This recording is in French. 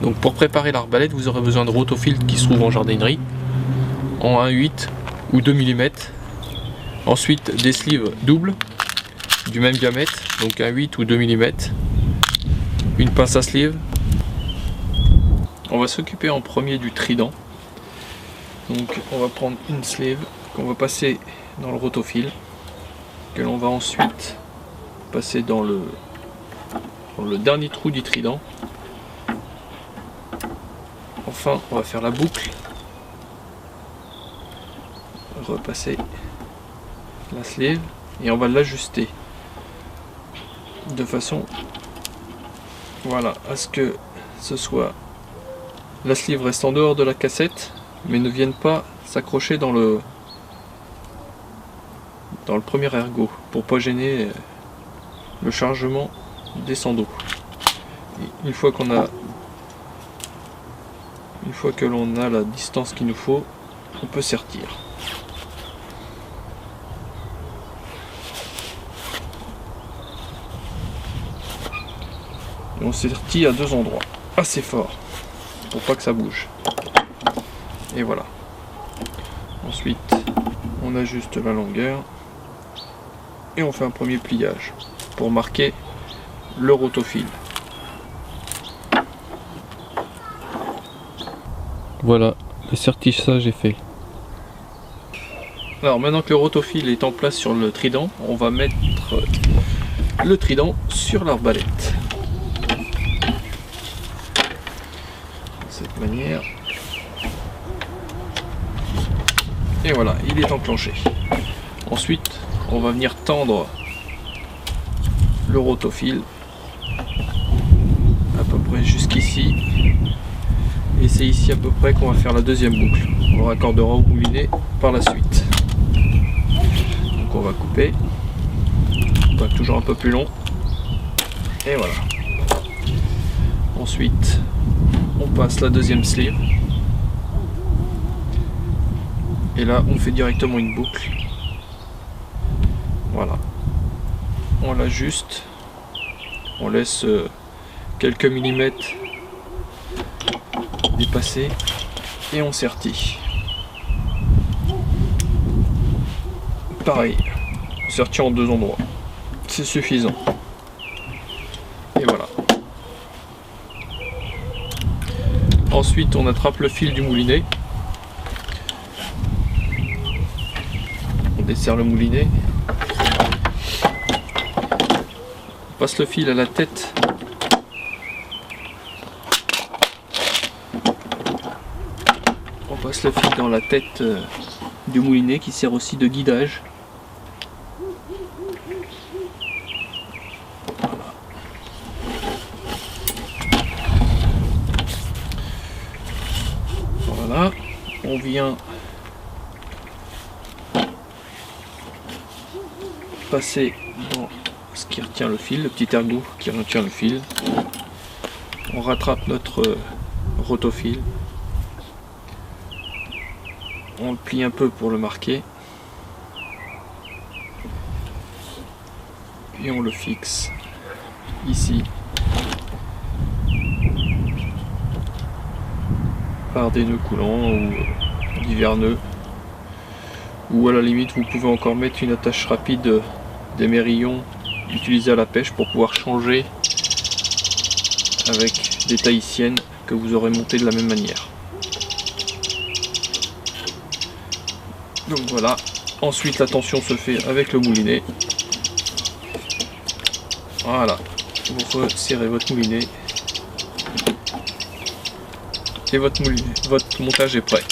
Donc pour préparer l'arbalète, vous aurez besoin de rotofil qui se trouve en jardinerie, en 1,8 ou 2 mm. Ensuite des sleeves doubles, du même diamètre, donc 1,8 ou 2 mm. Une pince à sleeve. On va s'occuper en premier du trident. Donc on va prendre une sleeve qu'on va passer dans le rotofil, que l'on va ensuite passer dans le dernier trou du trident. Enfin, on va faire la boucle, repasser la sleeve et on va l'ajuster de façon, voilà, à ce que ce soit la sleeve reste en dehors de la cassette, mais ne vienne pas s'accrocher dans le premier ergot, pour pas gêner le chargement des sandaux. Et une fois que l'on a la distance qu'il nous faut, on peut sertir. Et on sertit à deux endroits, assez fort, pour pas que ça bouge. Et voilà. Ensuite, on ajuste la longueur et on fait un premier pliage pour marquer le rotofil. Voilà, le sertissage est fait. Alors maintenant que le rotofil est en place sur le trident, on va mettre le trident sur l'arbalète. De cette manière. Et voilà, il est enclenché. Ensuite, on va venir tendre le rotofil à peu près jusqu'ici. Et c'est ici à peu près qu'on va faire la deuxième boucle. On raccordera au moulinet par la suite. Donc on va couper. Pas toujours un peu plus long. Et voilà. Ensuite, on passe la deuxième sleeve. Et là, on fait directement une boucle. Voilà. On l'ajuste. On laisse quelques millimètres dépasser et on sertit. Pareil, on sertit en deux endroits. C'est suffisant. Et voilà. Ensuite, on attrape le fil du moulinet. On desserre le moulinet. On passe le fil à la tête . On passe le fil dans la tête du moulinet qui sert aussi de guidage. Voilà, on vient passer dans ce qui retient le fil, le petit ergot qui retient le fil. On rattrape notre rotofil. On le plie un peu pour le marquer. Et on le fixe ici par des nœuds coulants ou divers nœuds. Ou à la limite vous pouvez encore mettre une attache rapide d'émerillon utilisée à la pêche pour pouvoir changer avec des tahitiennes que vous aurez montées de la même manière. Donc voilà, ensuite la tension se fait avec le moulinet. Voilà, vous resserrez votre moulinet et votre montage est prêt.